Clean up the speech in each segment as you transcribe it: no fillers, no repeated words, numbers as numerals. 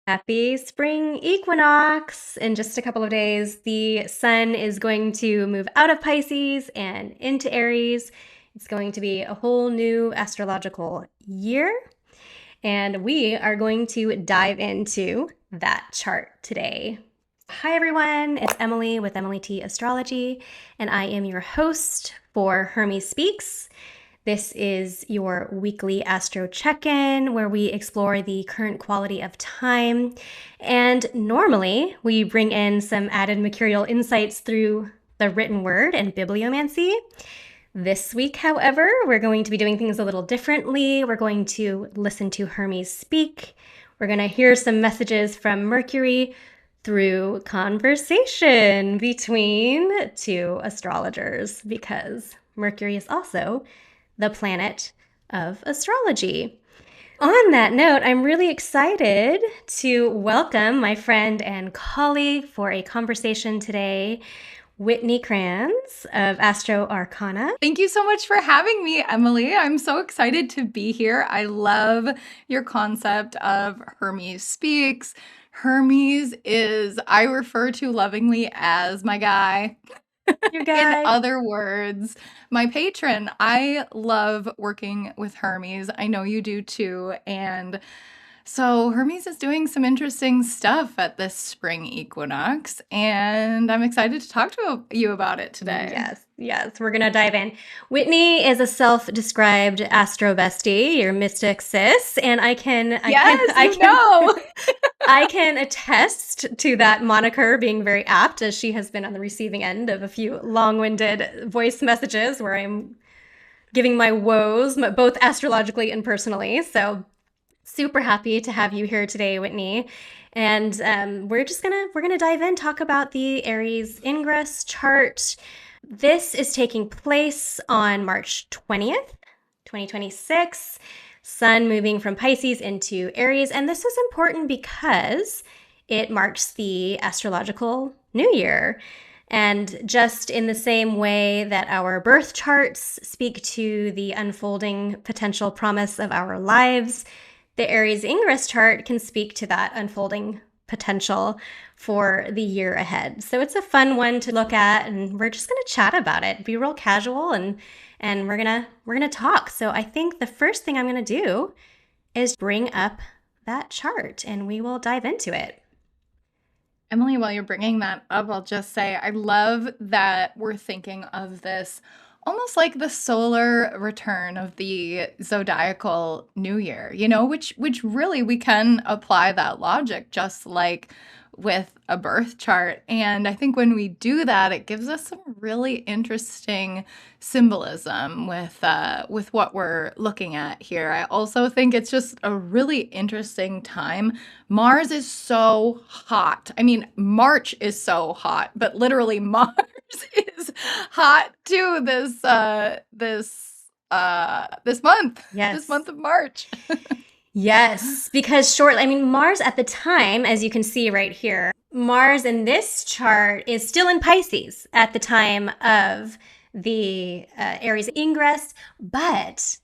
Happy Spring Equinox! In just a couple of days, the sun is going to move out of Pisces and into Aries. It's going to be a whole new astrological year, and we are going to dive into that chart today. Hi everyone, it's Emily with Emily T Astrology, and I am your host for Hermes Speaks. This is your weekly Astro check-in where we explore the current quality of time. And normally we bring in some added mercurial insights through the written word and bibliomancy. This week, however, we're going to be doing things a little differently. We're going to listen to Hermes speak. We're going to hear some messages from Mercury through conversation between two astrologers, because Mercury is also the planet of astrology. On that note, I'm really excited to welcome my friend and colleague for a conversation today, Whitney Kranz of Astro Arcana. Thank you so much for having me, Emily. I'm so excited to be here. I love your concept of Hermes Speaks. Hermes is, I refer to lovingly as my guy. Your In guy. other words, my patron. I love working with Hermes. I know you do too. And so Hermes is doing some interesting stuff at this spring equinox, and I'm excited to talk to you about it today. Yes, we're going to dive in. Whitney is a self-described astro bestie, your mystic sis, and I can I can attest to that moniker being very apt, as she has been on the receiving end of a few long-winded voice messages where I'm giving my woes, both astrologically and personally. So super happy to have you here today, Whitney. And we're gonna dive in, talk about the Aries Ingress chart. This is taking place on March 20th, 2026. Sun moving from Pisces into Aries, and this is important because it marks the astrological new year. And just in the same way that our birth charts speak to the unfolding potential promise of our lives, the Aries Ingress chart can speak to that unfolding potential for the year ahead. So it's a fun one to look at, and we're just going to chat about it, be real casual, and we're going to talk. So I think the first thing I'm going to do is bring up that chart and we will dive into it. Emily, while you're bringing that up, I'll just say I love that we're thinking of this almost like the solar return of the zodiacal new year, which really we can apply that logic just like with a birth chart. And I think when we do that, it gives us some really interesting symbolism with what we're looking at here. I also think it's just a really interesting time. Mars is so hot. I mean, March is so hot, but literally Mars is hot too this month. Yes. This month of March. Yes, because Mars at the time, as you can see right here, Mars in this chart is still in Pisces at the time of the Aries Ingress, but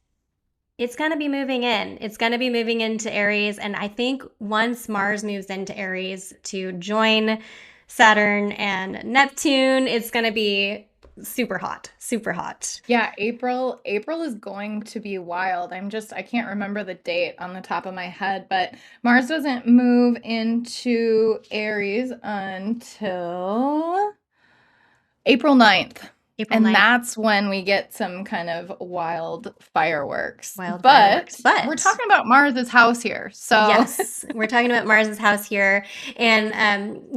it's going to be moving in. It's going to be moving into Aries. And I think once Mars moves into Aries to join Saturn and Neptune, it's going to be super hot. Yeah, April is going to be wild. I can't remember the date on the top of my head, but Mars doesn't move into Aries until April 9th. And that's when we get some kind of wild fireworks. But we're talking about Mars's house here. So yes, we're talking about Mars's house here. And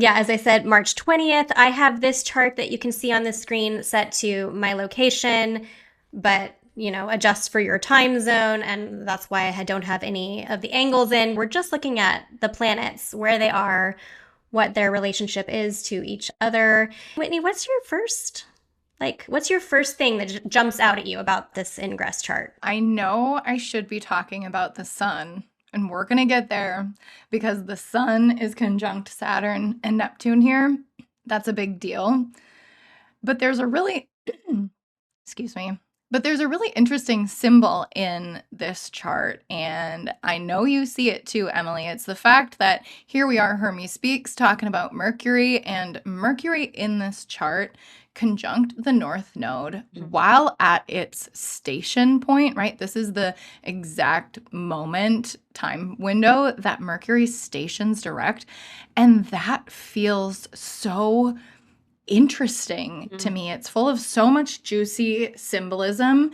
as I said, March 20th, I have this chart that you can see on the screen set to my location, but adjust for your time zone. And that's why I don't have any of the angles in. We're just looking at the planets, where they are, what their relationship is to each other. Whitney, what's your first thing that jumps out at you about this ingress chart? I know I should be talking about the sun, and we're going to get there because the sun is conjunct Saturn and Neptune here. That's a big deal. But there's a really, excuse me, But there's a really interesting symbol in this chart, and I know you see it too, Emily. It's the fact that here we are, Hermes Speaks, talking about Mercury, and Mercury in this chart conjunct the North Node while at its station point, right? This is the exact moment, time window that Mercury stations direct, and that feels so interesting to me. It's full of so much juicy symbolism.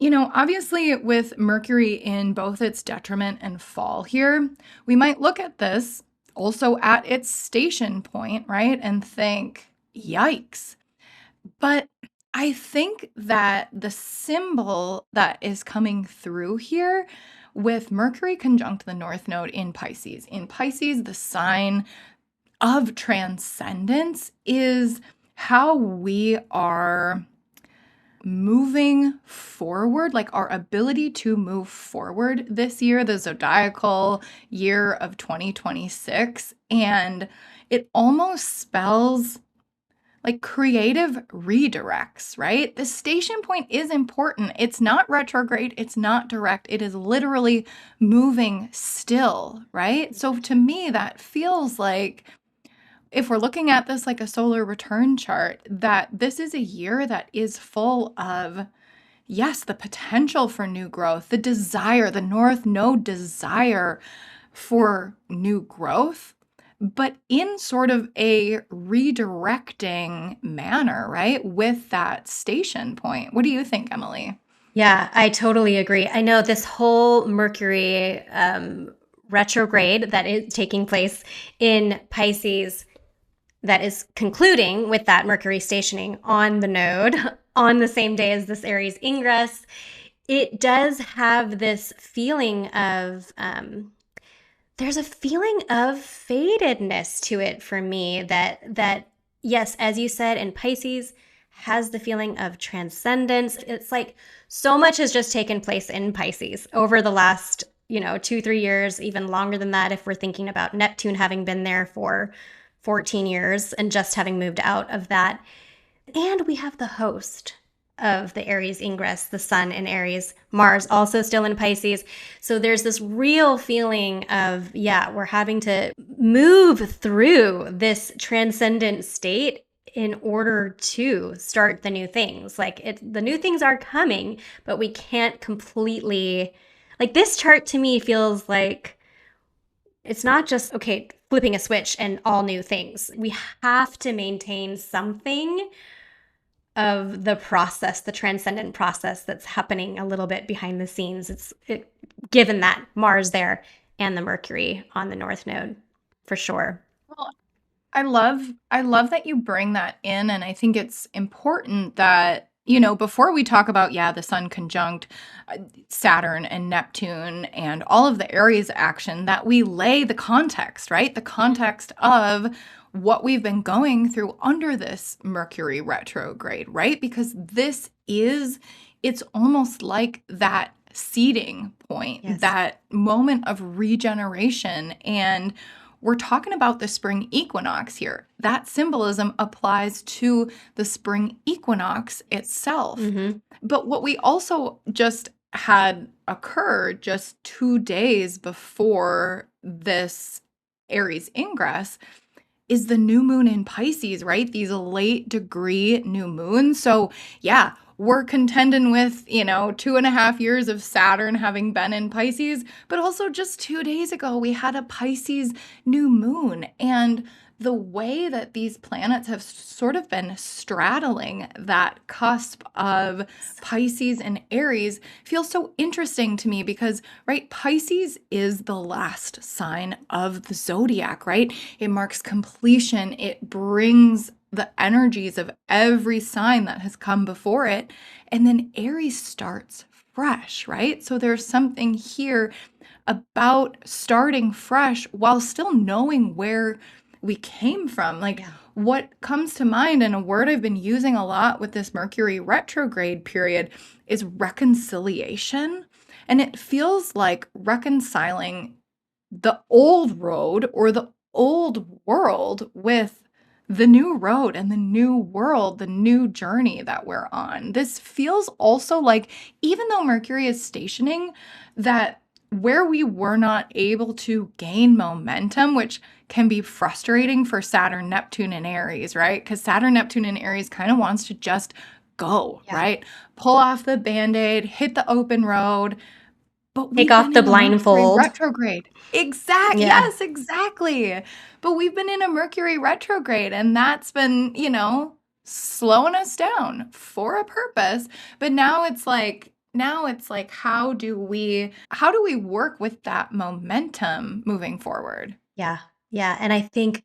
Obviously, with Mercury in both its detriment and fall here, we might look at this also at its station point, right? And think, yikes. But I think that the symbol that is coming through here with Mercury conjunct the North Node in Pisces, the sign of transcendence is how we are moving forward, like our ability to move forward this year, the zodiacal year of 2026. And it almost spells like creative redirects, right? The station point is important. It's not retrograde, it's not direct, it is literally moving still, right? So to me, that feels like, if we're looking at this like a solar return chart, that this is a year that is full of, yes, the potential for new growth, the desire, the North Node desire for new growth, but in sort of a redirecting manner, right? With that station point. What do you think, Emily? Yeah, I totally agree. I know this whole Mercury retrograde that is taking place in Pisces, that is concluding with that Mercury stationing on the node on the same day as this Aries Ingress. It does have this feeling of, there's a feeling of fadedness to it for me that yes, as you said, in Pisces has the feeling of transcendence. It's like so much has just taken place in Pisces over the last, 2-3 years, even longer than that if we're thinking about Neptune having been there for 14 years and just having moved out of that. And we have the host of the Aries Ingress, the Sun in Aries, Mars also still in Pisces. So there's this real feeling of, we're having to move through this transcendent state in order to start the new things. The new things are coming, but we can't completely, this chart to me feels like it's not just, okay, flipping a switch and all new things. We have to maintain something of the process, the transcendent process that's happening a little bit behind the scenes. Given that Mars there and the Mercury on the North Node, for sure. Well, I love that you bring that in, and I think it's important that before we talk about, the Sun conjunct Saturn and Neptune and all of the Aries action, that we lay the context, right? The context of what we've been going through under this Mercury retrograde, right? Because it's almost like that seeding point, yes, that moment of regeneration. And we're talking about the spring equinox here. That symbolism applies to the spring equinox itself. Mm-hmm. But what we also just had occur just 2 days before this Aries Ingress is the new moon in Pisces, right? These late degree new moons. So we're contending with, 2.5 years of Saturn having been in Pisces, but also just 2 days ago, we had a Pisces new moon. And the way that these planets have sort of been straddling that cusp of Pisces and Aries feels so interesting to me because, right, Pisces is the last sign of the zodiac, right? It marks completion. It brings the energies of every sign that has come before it. And then Aries starts fresh, right? So there's something here about starting fresh while still knowing where we came from. What comes to mind, and a word I've been using a lot with this Mercury retrograde period, is reconciliation. And it feels like reconciling the old road or the old world with the new road and the new world, the new journey that we're on. This feels also like, even though Mercury is stationing, that where we were not able to gain momentum, which can be frustrating for Saturn, Neptune, and Aries, right? Because Saturn, Neptune, and Aries kind of wants to just go, Yeah. right? Pull off the band-aid, hit the open road. But Take we've off been the in a Mercury blindfold. retrograde. Yeah. Yes, exactly. But we've been in a Mercury retrograde, and that's been, slowing us down for a purpose. But now it's like how do we work with that momentum moving forward? Yeah. Yeah. And I think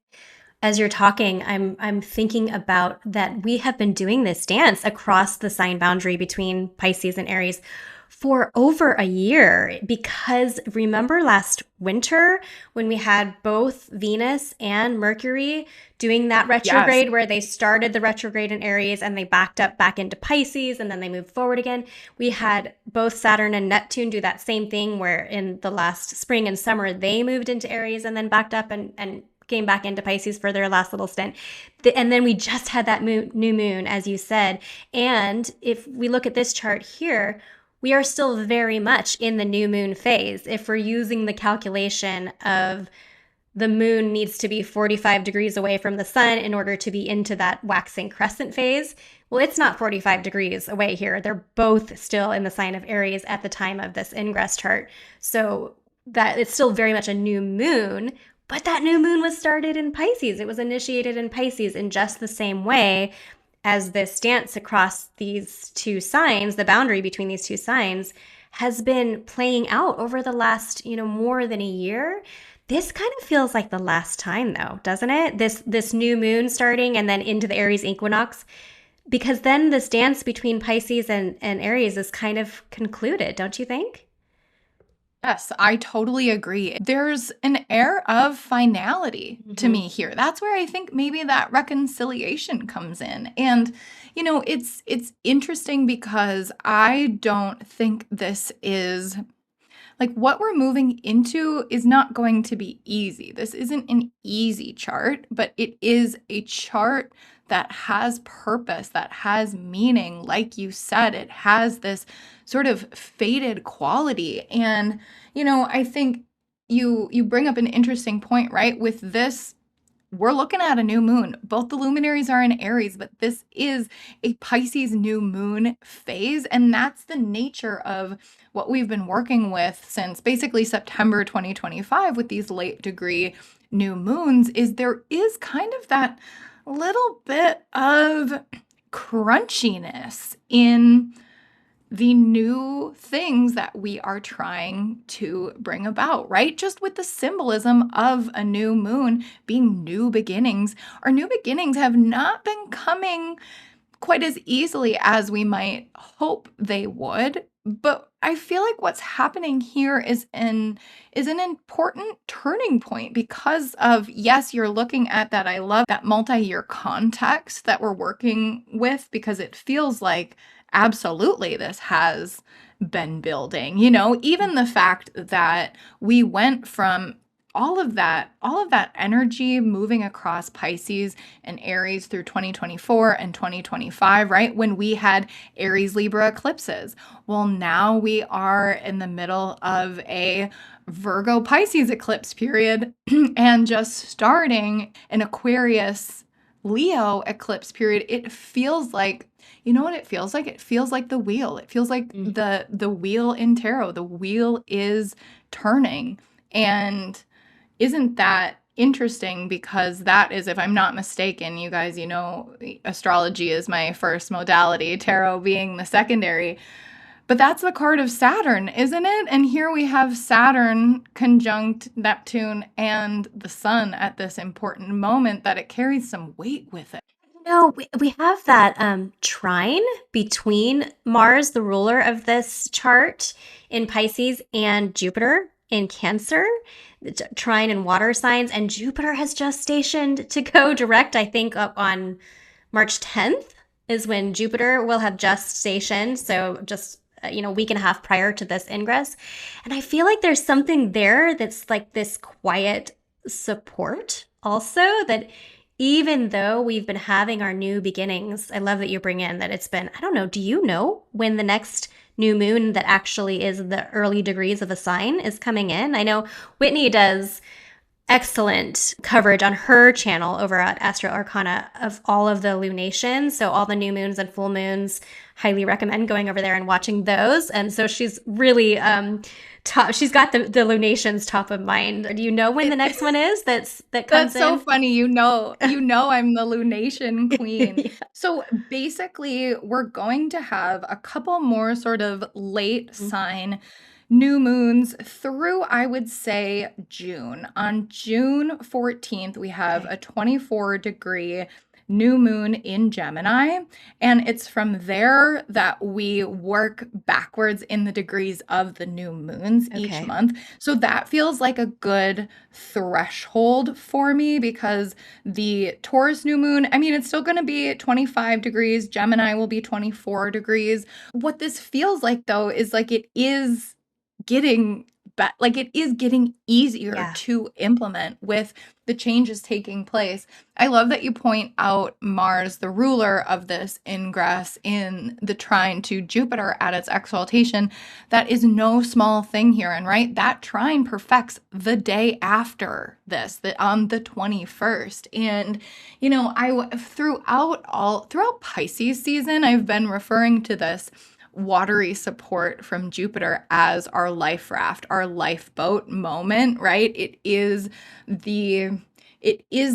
as you're talking, I'm thinking about that we have been doing this dance across the sign boundary between Pisces and Aries for over a year, because remember last winter when we had both Venus and Mercury doing that Yes. retrograde, where they started the retrograde in Aries and they backed up back into Pisces and then they moved forward again. We had both Saturn and Neptune do that same thing, where in the last spring and summer they moved into Aries and then backed up and came back into Pisces for their last little stint. And then we just had that new moon, as you said. And if we look at this chart here, we are still very much in the new moon phase. If we're using the calculation of the moon needs to be 45 degrees away from the sun in order to be into that waxing crescent phase, well, it's not 45 degrees away here. They're both still in the sign of Aries at the time of this ingress chart. So that it's still very much a new moon, but that new moon was started in Pisces. It was initiated in Pisces in just the same way as this dance across these two signs, the boundary between these two signs, has been playing out over the last, more than a year. This kind of feels like the last time, though, doesn't it? This new moon starting and then into the Aries equinox, because then this dance between Pisces and Aries is kind of concluded, don't you think? Yes, I totally agree. There's an air of finality to Mm-hmm. me here. That's where I think maybe that reconciliation comes in. And it's interesting because I don't think this is like what we're moving into is not going to be easy. This isn't an easy chart, but it is a chart that has purpose, that has meaning. Like you said, it has this sort of faded quality. And, I think you bring up an interesting point, right? With this, we're looking at a new moon. Both the luminaries are in Aries, but this is a Pisces new moon phase. And that's the nature of what we've been working with since basically September 2025 with these late degree new moons, is there is kind of that little bit of crunchiness in the new things that we are trying to bring about, right? Just with the symbolism of a new moon being new beginnings, our new beginnings have not been coming quite as easily as we might hope they would. But I feel like what's happening here is an important turning point because of, yes, you're looking at that. I love that multi-year context that we're working with, because it feels like absolutely this has been building. Even the fact that we went from all of that energy moving across Pisces and Aries through 2024 and 2025, right? When we had Aries Libra eclipses. Well, now we are in the middle of a Virgo Pisces eclipse period and just starting an Aquarius Leo eclipse period. It feels like, you know what it feels like? It feels like the wheel. It feels like Mm. the wheel in tarot. The wheel is turning. And isn't that interesting? Because that is, if I'm not mistaken, you guys, astrology is my first modality, tarot being the secondary. But that's the card of Saturn, isn't it? And here we have Saturn conjunct Neptune and the sun at this important moment, that it carries some weight with it. No, we have that trine between Mars, the ruler of this chart in Pisces, and Jupiter in Cancer, the trine and water signs. And Jupiter has just stationed to go direct, I think, up on March 10th is when Jupiter will have just stationed. So just, a week and a half prior to this ingress. And I feel like there's something there that's like this quiet support also, that even though we've been having our new beginnings, I love that you bring in that it's been, I don't know, do you know when the next new moon that actually is the early degrees of a sign is coming in? I know Whitney does excellent coverage on her channel over at Astro Arcana of all of the lunations. So all the new moons and full moons, highly recommend going over there and watching those. And so she's really top. She's got the lunations top of mind. Do you know when the next one is that comes That's so in? funny. You know I'm the lunation queen. Yeah. So basically, we're going to have a couple more sort of late sign new moons through, I would say, June. On June 14th, we have Okay. a 24-degree new moon in Gemini. And it's from there that we work backwards in the degrees of the new moons each Okay. month. So that feels like a good threshold for me because the Taurus new moon, I mean, it's still going to be 25 degrees. Gemini will be 24 degrees. What this feels like, though, is like it is getting like it is getting easier Yeah. to implement with the changes taking place. I love that you point out Mars, the ruler of this ingress, in the trine to Jupiter at its exaltation. That is no small thing here. And right, that trine perfects the day after this, on the 21st. And, you know, throughout Pisces season, I've been referring to this watery support from Jupiter as our life raft, our lifeboat moment, right? It is the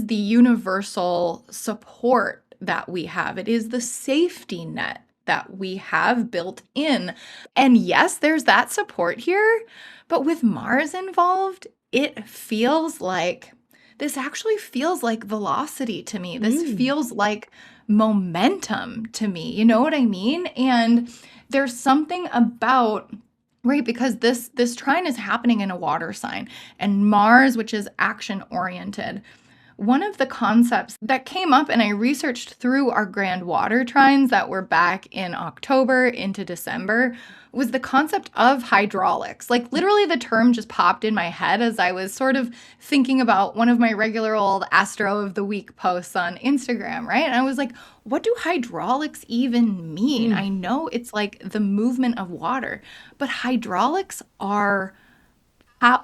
universal support that we have. It is the safety net that we have built in. And yes, there's that support here, but with Mars involved, this actually feels like velocity to me. This feels like momentum to me. You know what I mean? And there's something about, right, because this trine is happening in a water sign, and Mars, which is action oriented. One of the concepts that came up, and I researched through our grand water trines that were back in October into December, was the concept of hydraulics. Like literally the term just popped in my head as I was sort of thinking about one of my regular old Astro of the Week posts on Instagram, right? And I was like, what do hydraulics even mean? I know it's like the movement of water, but hydraulics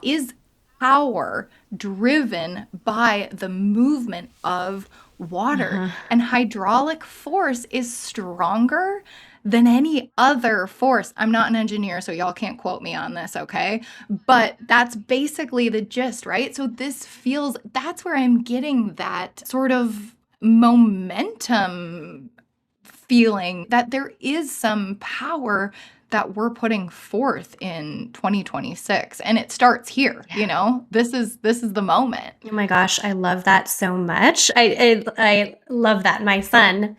is power driven by the movement of water. And hydraulic force is stronger than any other force. I'm not an engineer, so y'all can't quote me on this, okay? But that's basically the gist, right? So that's where I'm getting that sort of momentum feeling, that there is some power that we're putting forth in 2026, and it starts here. This is the moment. Oh my gosh, I love that so much. I love that. My son,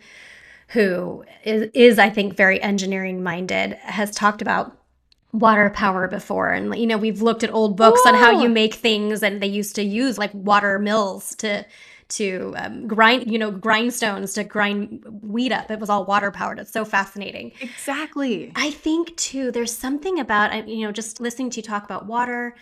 who is I think very engineering minded, has talked about water power before, and we've looked at old books on how you Ooh, make things, and they used to use like water mills to grind, grindstones to grind wheat up. It was all water powered. It's so fascinating. exactly. I think too, there's something about, just listening to you talk about water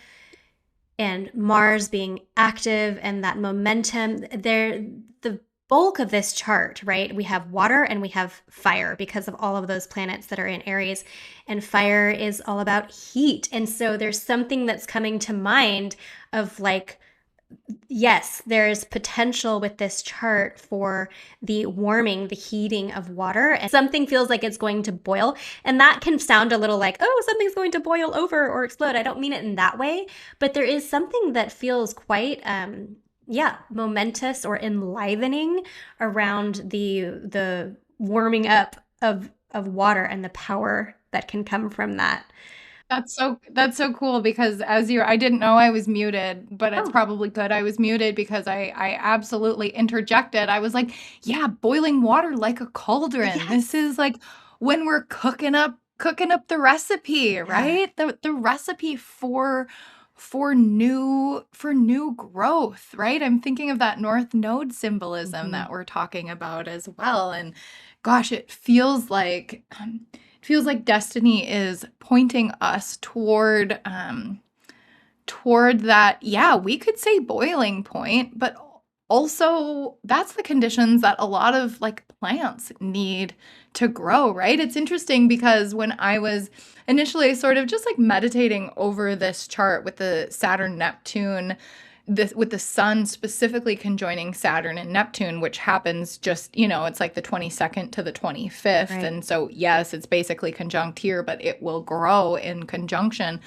and Mars being active and that momentum there. The bulk of this chart, right? We have water and we have fire because of all of those planets that are in Aries, and fire is all about heat. And so there's something that's coming to mind of like, yes, there's potential with this chart for the warming, the heating of water, and something feels like it's going to boil. And that can sound a little like, oh, something's going to boil over or explode. I don't mean it in that way, but there is something that feels quite, momentous or enlivening around the warming up of water and the power that can come from that. That's so cool because I didn't know I was muted, but it's Oh, probably good I was muted because I absolutely interjected. I was like, yeah, boiling water like a cauldron. This yes. is like when we're cooking up the recipe, Yeah. right? The recipe for new growth, right? I'm thinking of that North Node symbolism Mm-hmm. that we're talking about as well. And gosh, it feels like destiny is pointing us toward that, yeah, we could say boiling point, but also that's the conditions that a lot of like plants need to grow, right? It's interesting because when I was initially sort of just like meditating over this chart with the Saturn Neptune, this with the sun specifically conjoining Saturn and Neptune, which happens just, it's like the 22nd to the 25th. Right. And so, yes, it's basically conjunct here, but it will grow in conjunction.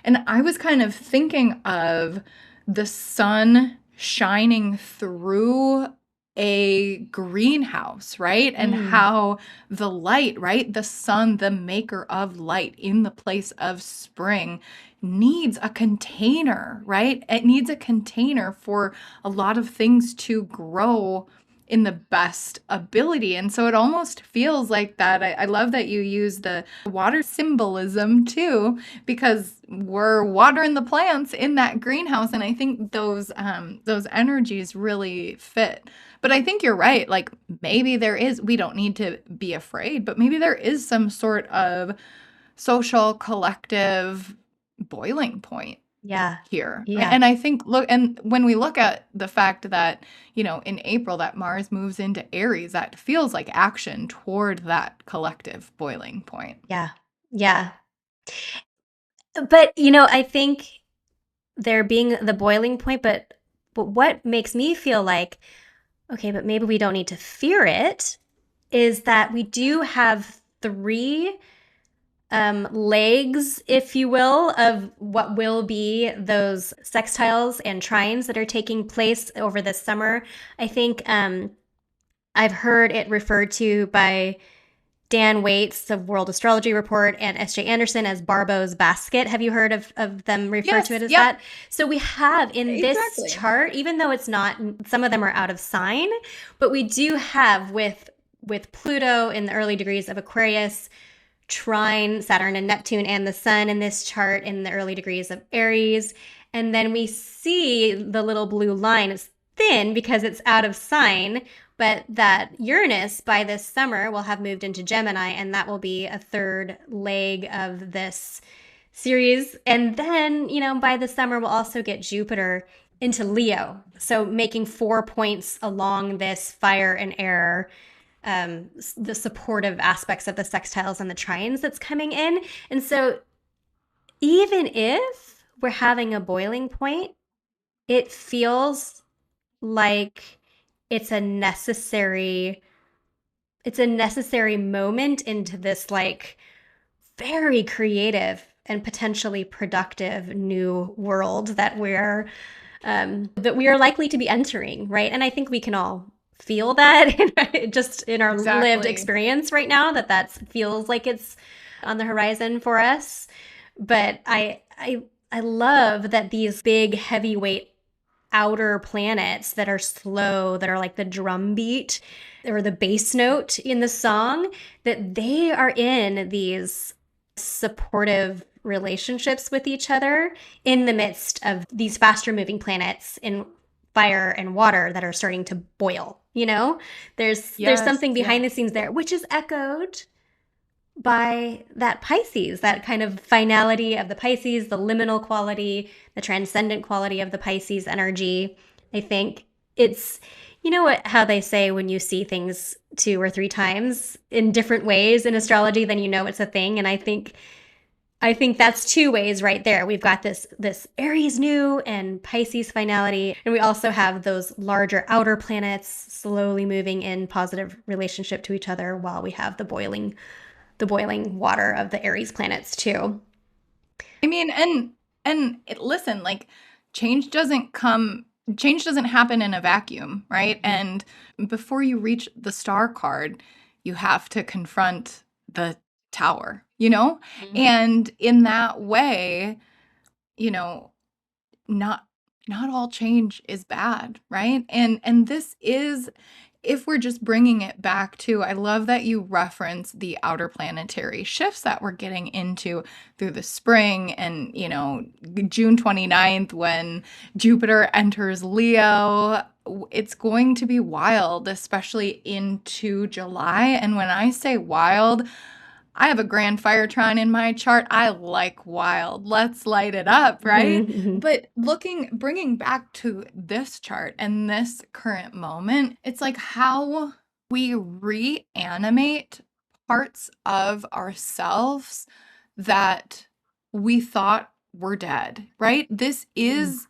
And I was kind of thinking of the sun shining through a greenhouse, right? And Mm, how the light, right? The sun, the maker of light in the place of spring, needs a container, right? It needs a container for a lot of things to grow in the best ability. And so it almost feels like that. I love that you use the water symbolism too, because we're watering the plants in that greenhouse. And I think those energies really fit. But I think you're right. Like maybe we don't need to be afraid, but maybe there is some sort of social collective boiling point yeah. here. Yeah. And I think and when we look at the fact that, in April that Mars moves into Aries, that feels like action toward that collective boiling point. Yeah. Yeah. But, I think there being the boiling point, but what makes me feel like, okay, but maybe we don't need to fear it, is that we do have three legs, if you will, of what will be those sextiles and trines that are taking place over this summer. I think I've heard it referred to by Dan Waits of World Astrology Report and S.J. Anderson as Barbo's basket. Have you heard of them refer to Yes. it as Yep. that? So we have in this Exactly. chart, even though it's not, some of them are out of sign, but we do have with Pluto in the early degrees of Aquarius, trine Saturn and Neptune and the sun in this chart in the early degrees of Aries. And then we see the little blue line is thin because it's out of sign, but that Uranus by this summer will have moved into Gemini, and that will be a third leg of this series. And then, by the summer, we'll also get Jupiter into Leo. So making 4 points along this fire and air, the supportive aspects of the sextiles and the trines that's coming in. And so even if we're having a boiling point, it feels like it's a necessary moment into this like very creative and potentially productive new world that we are likely to be entering, right? And I think we can all feel that just in our lived Exactly. experience right now, that feels like it's on the horizon for us. But I love that these big heavyweight outer planets that are slow, that are like the drum beat or the bass note in the song, that they are in these supportive relationships with each other in the midst of these faster moving planets in fire and water that are starting to boil. There's Yes. something behind the Yes. scenes there, which is echoed by that Pisces, that kind of finality of the Pisces, the liminal quality, the transcendent quality of the Pisces energy. I think it's, how they say when you see things 2 or 3 times in different ways in astrology, then it's a thing. And I think that's two ways right there. We've got this Aries new and Pisces finality, and we also have those larger outer planets slowly moving in positive relationship to each other while we have the boiling water of the Aries planets too. I mean, listen, like change doesn't happen in a vacuum, right? And before you reach the star card, you have to confront the tower, Mm-hmm. And in that way, you know, not not all change is bad, right? And this is, if we're just bringing it back to, I love that you reference the outer planetary shifts that we're getting into through the spring and, June 29th when Jupiter enters Leo. It's going to be wild, especially into July. And when I say wild, I have a grand fire trine in my chart. I like wild. Let's light it up, right? Mm-hmm. But bringing back to this chart and this current moment, it's like how we reanimate parts of ourselves that we thought were dead, right? This is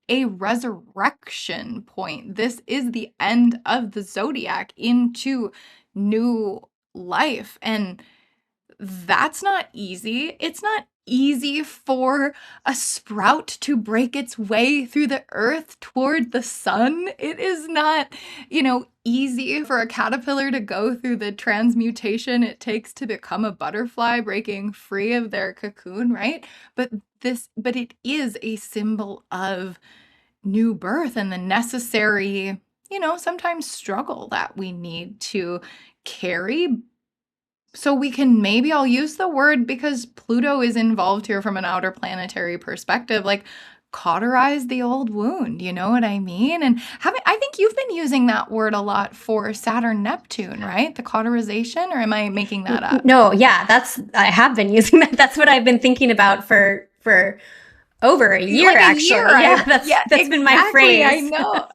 a resurrection point. This is the end of the zodiac into new life. And that's not easy. It's not easy for a sprout to break its way through the earth toward the sun. It is not, easy for a caterpillar to go through the transmutation it takes to become a butterfly, breaking free of their cocoon, right? But it is a symbol of new birth and the necessary, sometimes struggle that we need to carry. So we can, maybe I'll use the word because Pluto is involved here from an outer planetary perspective, like cauterize the old wound, you know what I mean? And I think you've been using that word a lot for Saturn Neptune, right? The cauterization, or am I making that up? No, yeah, I have been using that. That's what I've been thinking about for over a year, Like a actually. year, Yeah, that's exactly, been my phrase. I know.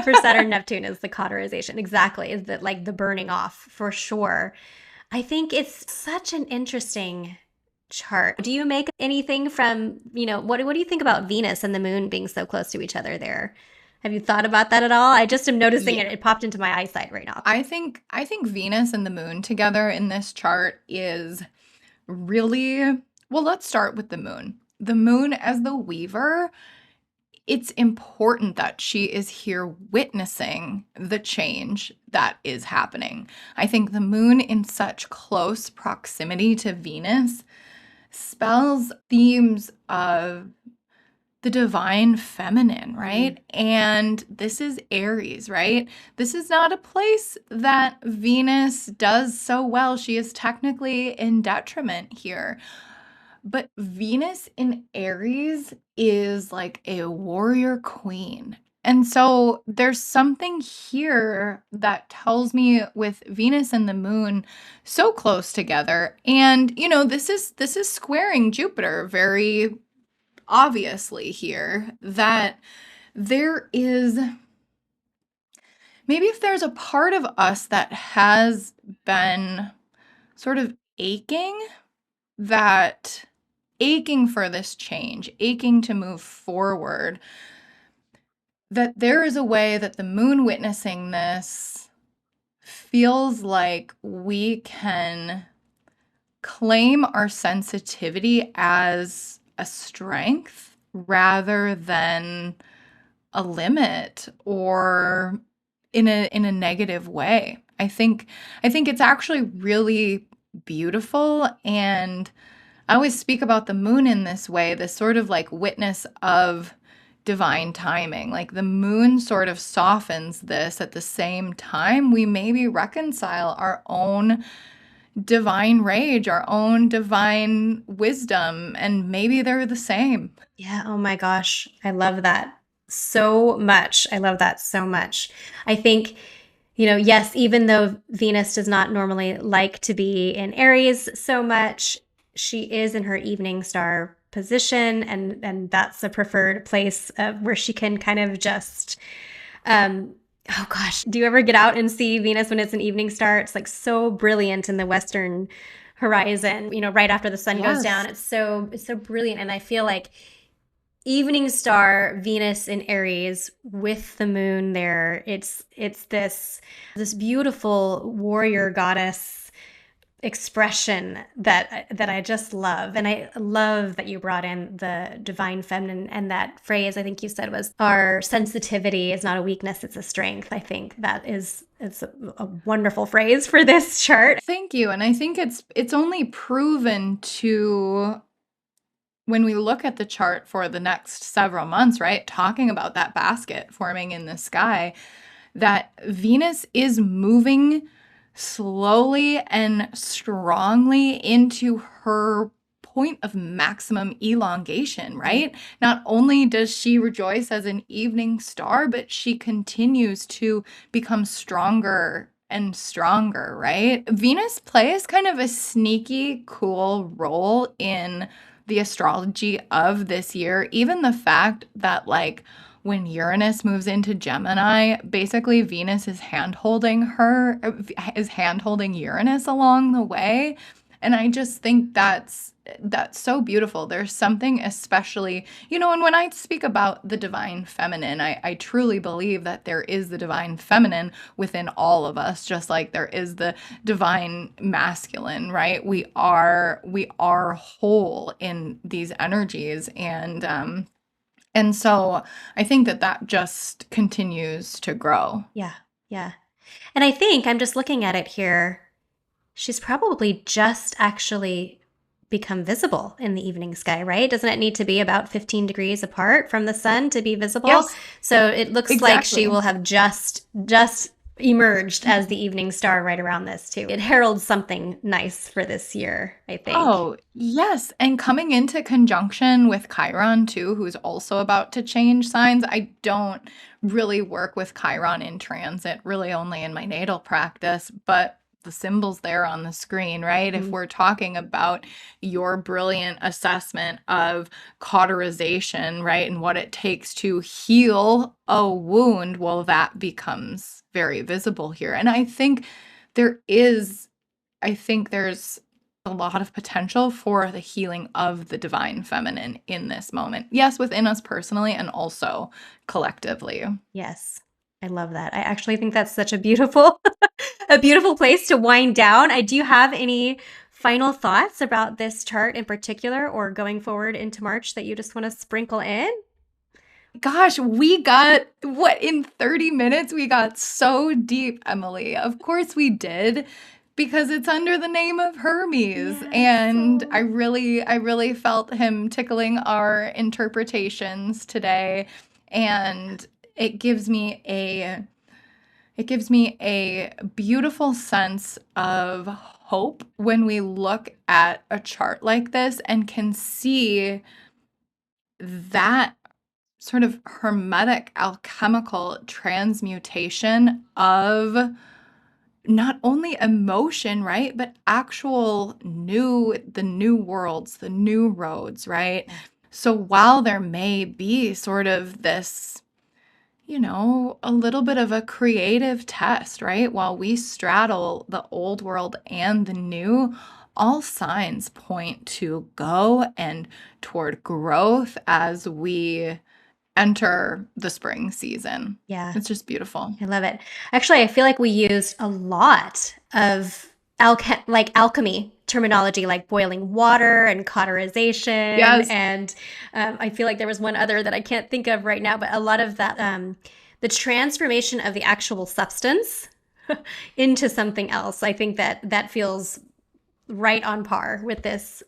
For Saturn Neptune is the cauterization. Exactly. Is that like the burning off for sure. I think it's such an interesting chart. Do you make anything from, what do you think about Venus and the moon being so close to each other there? Have you thought about that at all? I just am noticing Yeah. it. It popped into my eyesight right now. I think Venus and the moon together in this chart is really, well, let's start with the moon. The moon as the weaver, it's important that she is here witnessing the change that is happening. I think the moon in such close proximity to Venus spells themes of the divine feminine, right? And this is Aries, right? This is not a place that Venus does so well. She is technically in detriment here. But Venus in Aries is like a warrior queen. And so there's something here that tells me with Venus and the moon so close together. And this is squaring Jupiter very obviously here, that there is, maybe if there's a part of us that has been sort of aching for this change, aching to move forward, that there is a way that the moon witnessing this feels like we can claim our sensitivity as a strength rather than a limit or in a negative way. I think it's actually really beautiful, and I always speak about the moon in this way, this sort of like witness of divine timing. Like the moon sort of softens this at the same time we maybe reconcile our own divine rage, our own divine wisdom, and maybe they're the same. Yeah. Oh my gosh. I love that so much. I love that so much. I think, yes, even though Venus does not normally like to be in Aries so much, she is in her evening star position, and that's a preferred place where she can kind of just, oh gosh, do you ever get out and see Venus when it's an evening star? It's like so brilliant in the western horizon, right after the sun goes down. It's so brilliant. And I feel like evening star Venus in Aries with the moon there, it's this beautiful warrior goddess expression that I just love. And I love that you brought in the divine feminine, and that phrase I think you said was, our sensitivity is not a weakness, it's a strength. I think it's a wonderful phrase for this chart. Thank you. And I think it's only proven to, when we look at the chart for the next several months, right, talking about that basket forming in the sky, that Venus is moving slowly and strongly into her point of maximum elongation, right? Not only does she rejoice as an evening star, but she continues to become stronger and stronger, right? Venus plays kind of a sneaky, cool role in the astrology of this year. Even the fact that, like, when Uranus moves into Gemini, basically Venus is hand-holding Uranus along the way. And I just think that's so beautiful. There's something especially, and when I speak about the divine feminine, I truly believe that there is the divine feminine within all of us, just like there is the divine masculine, right? We are whole in these energies, and so I think that just continues to grow. Yeah, yeah. And I think I'm just looking at it here. She's probably just actually become visible in the evening sky, right? Doesn't it need to be about 15 degrees apart from the sun to be visible? Yes, So it looks like she exactly. will have just emerged as the evening star right around this too. It heralds something nice for this year, I think. Oh, yes. And coming into conjunction with Chiron too, who's also about to change signs. I don't really work with Chiron in transit, really only in my natal practice, but the symbols there on the screen, right? If we're talking about your brilliant assessment of cauterization, right, and what it takes to heal a wound, well, that becomes very visible here. And I think there's a lot of potential for the healing of the divine feminine in this moment. Yes, within us personally and also collectively. Yes. I love that. I actually think that's such a beautiful a beautiful place to wind down. Do you have any final thoughts about this chart in particular or going forward into March that you just want to sprinkle in? Gosh, we got in 30 minutes? We got so deep, Emily. Of course we did, because it's under the name of Hermes. Yes. And I really felt him tickling our interpretations today. And it gives me a beautiful sense of hope when we look at a chart like this and can see that sort of hermetic alchemical transmutation of not only emotion, right, but actual the new worlds, the new roads, right? So while there may be sort of this, a little bit of a creative test, right? While we straddle the old world and the new, all signs point to go and toward growth as we enter the spring season. Yeah. It's just beautiful. I love it. Actually, I feel like we used a lot of alchemy terminology, like boiling water and cauterization. Yes. And I feel like there was one other that I can't think of right now, but a lot of that, the transformation of the actual substance into something else. I think that feels right on par with this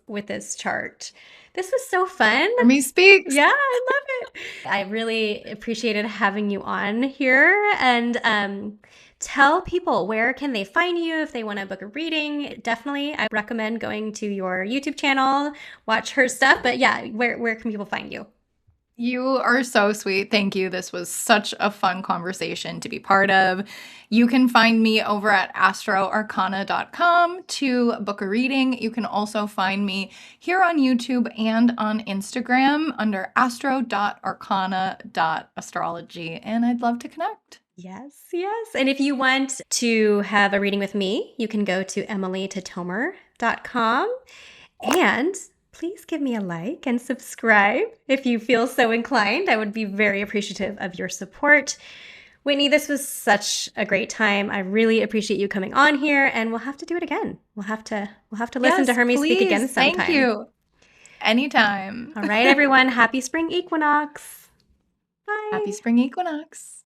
chart. This was so fun. Hermes Speaks. Yeah, I love it. I really appreciated having you on here. And tell people, where can they find you if they want to book a reading? Definitely, I recommend going to your YouTube channel, watch her stuff. But yeah, where can people find you? You are so sweet. Thank you. This was such a fun conversation to be part of. You can find me over at astroarcana.com to book a reading. You can also find me here on YouTube and on Instagram under astro.arcana.astrology. And I'd love to connect. Yes, yes. And if you want to have a reading with me, you can go to emilytatomer.com. And please give me a like and subscribe if you feel so inclined. I would be very appreciative of your support. Whitney, this was such a great time. I really appreciate you coming on here, and we'll have to do it again. We'll have to listen to Hermes speak again sometime. Thank you. Anytime. All right, everyone. Happy Spring Equinox. Bye. Happy Spring Equinox.